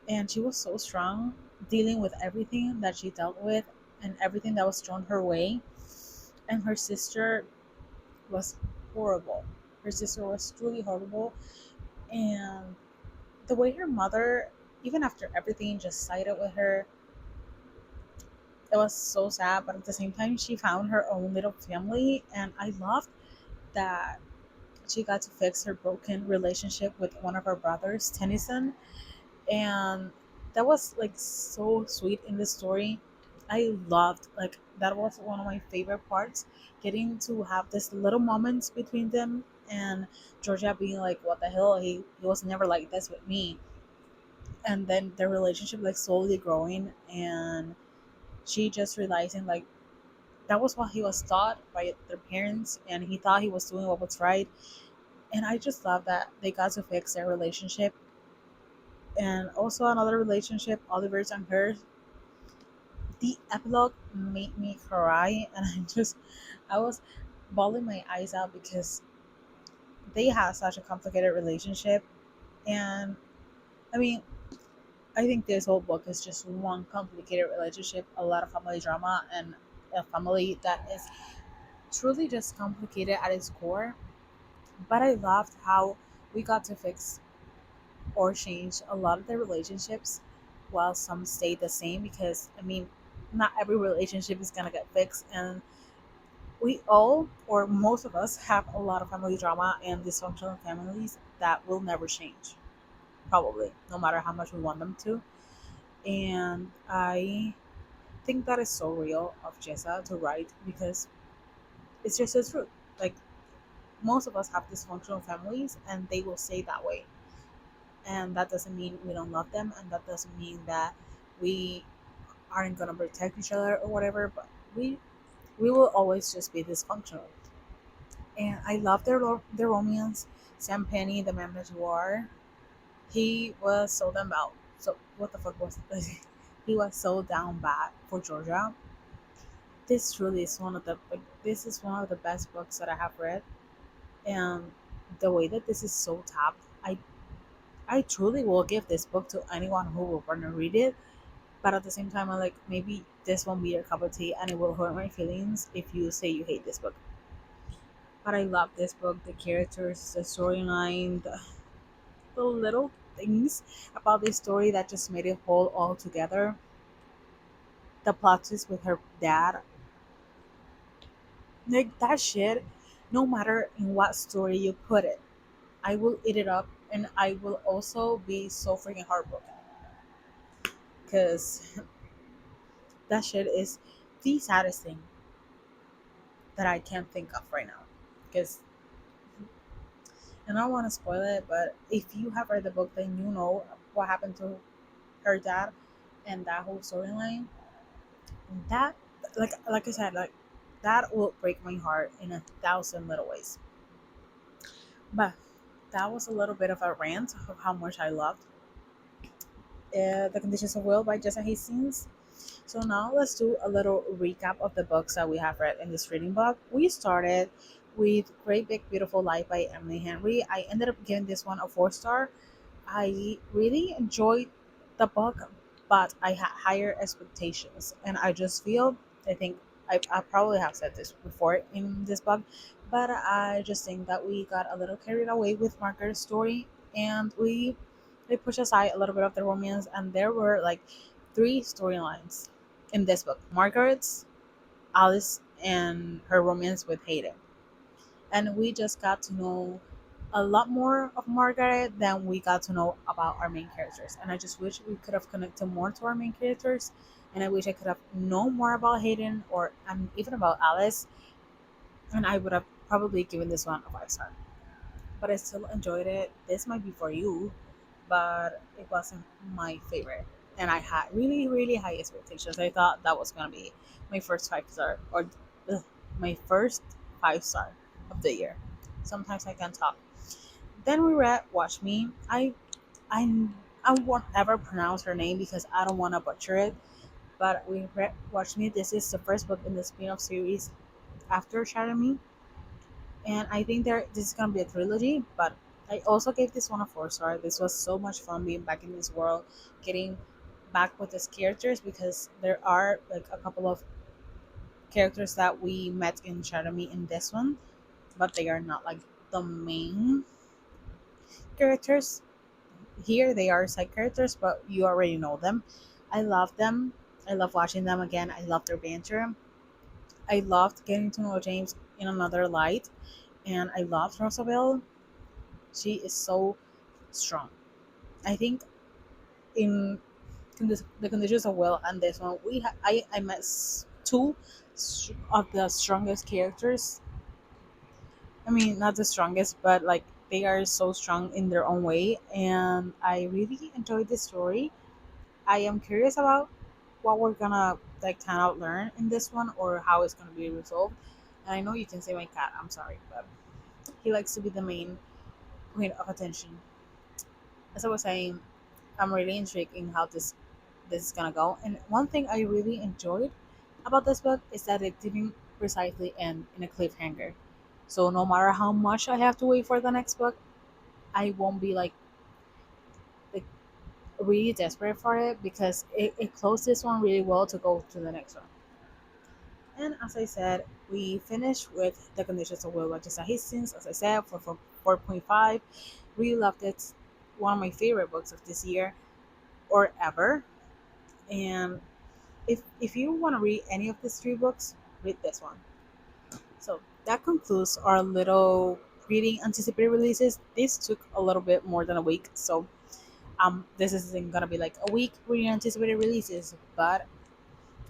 And she was so strong dealing with everything that she dealt with and everything that was thrown her way. And her sister was horrible. Her sister was truly horrible. And the way her mother, even after everything, just sided with her, it was so sad. But at the same time, she found her own little family. And I loved that she got to fix her broken relationship with one of her brothers, Tennyson. And that was like so sweet in the story. I loved, like, that was one of my favorite parts, getting to have this little moments between them, and Georgia being like, what the hell, he was never like this with me. And then their relationship like slowly growing, and she just realizing like that was what he was taught by their parents, and he thought he was doing what was right. And I just love that they got to fix their relationship. And also another relationship, Oliver's and hers, the epilogue made me cry, and I was bawling my eyes out because they had such a complicated relationship. And I mean, I think this whole book is just one complicated relationship, a lot of family drama, and a family that is truly just complicated at its core. But I loved how we got to fix or change a lot of the relationships while some stay the same, because I mean, not every relationship is gonna get fixed, and we all, or most of us, have a lot of family drama and dysfunctional families that will never change, probably, no matter how much we want them to. And I think that is so real of Jessa to write, because it's just the truth. Like, most of us have dysfunctional families and they will stay that way. And that doesn't mean we don't love them, and that doesn't mean that we aren't gonna protect each other or whatever, but we will always just be dysfunctional. And I love their romance. Sam Penny, the man that you are, he was so damn bad. So what the fuck was he was so down bad for Georgia. This truly is one of the like, this is one of the best books that I have read, and the way that this is so tapped, I truly will give this book to anyone who will want to read it. But at the same time, I'm like, maybe this won't be your cup of tea, and it will hurt my feelings if you say you hate this book. But I love this book, the characters, the storyline, the little things about this story that just made it whole all together. The plot twist with her dad, like that shit. No matter in what story you put it, I will eat it up, and I will also be so freaking heartbroken because that shit is the saddest thing that I can think of right now. Because, and I don't want to spoil it, but if you have read the book, then you know what happened to her dad and that whole storyline. That, like I said, like that will break my heart in a thousand little ways. But that was a little bit of a rant of how much I loved The Conditions of Will by Jessa Hastings. So now let's do a little recap of the books that we have read in this reading block. We started with Great Big Beautiful Life by Emily Henry. I ended up giving this one a 4 star. I really enjoyed the book, but I had higher expectations, and I just feel, I think, I probably have said this before in this book, but I just think that we got a little carried away with Margaret's story, and we pushed aside a little bit of the romance, and there were like three storylines in this book: Margaret's, Alice, and her romance with Hayden. And we just got to know a lot more of Margaret than we got to know about our main characters. And I just wish we could have connected more to our main characters. And I wish I could have known more about Hayden or even about Alice. And I would have probably given this one a 5 star. But I still enjoyed it. This might be for you, but it wasn't my favorite. And I had really, really high expectations. I thought that was going to be my first 5 star, or ugh, my first 5 star of the year. Sometimes I can talk. Then we read Watch Me. I I won't ever pronounce her name because I don't want to butcher it. But we read Watch Me. This is the first book in the spin-off series after Shatter Me, and I think this is gonna be a trilogy. But I also gave this one a 4 star. This was so much fun being back in this world, getting back with these characters because there are like a couple of characters that we met in Shatter Me in this one, but they are not like the main characters. Here they are side characters, but you already know them. I love them. I love watching them again. I love their banter. I loved getting to know James in another light, and I loved Rosabelle. She is so strong. I think in the conditions of Will and this one, I met two of the strongest characters. I mean, not the strongest, but like they are so strong in their own way, and I really enjoyed this story. I am curious about what we're gonna like kind of learn in this one or how it's gonna be resolved. And I know you can say my cat. I'm sorry, but he likes to be the main point of attention. As I was saying, I'm really intrigued in how this is gonna go. And one thing I really enjoyed about this book is that it didn't precisely end in a cliffhanger. So no matter how much I have to wait for the next book, I won't be like really desperate for it because it closed this one really well to go to the next one. And as I said, we finished with The Conditions of Will by Jessa Hastings, as I said, for 4.5. Really loved it. One of my favorite books of this year or ever. And if you want to read any of these three books, read this one. So that concludes our little reading anticipated releases. This took a little bit more than a week, so this isn't gonna be like a week reading anticipated releases, but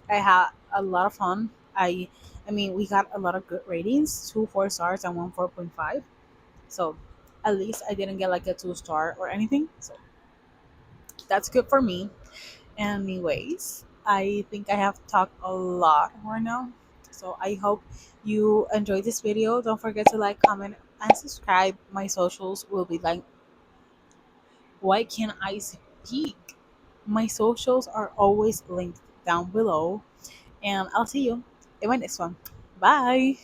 I had a lot of fun. I mean we got a lot of good ratings, 2 4 stars and one 4.5. So at least I didn't get like a 2 star or anything. So that's good for me. Anyways, I think I have talked a lot right now. So I hope you enjoyed this video. Don't forget to like, comment, and subscribe. My socials will be like, why can't I speak? My socials are always linked down below. And I'll see you in my next one. Bye.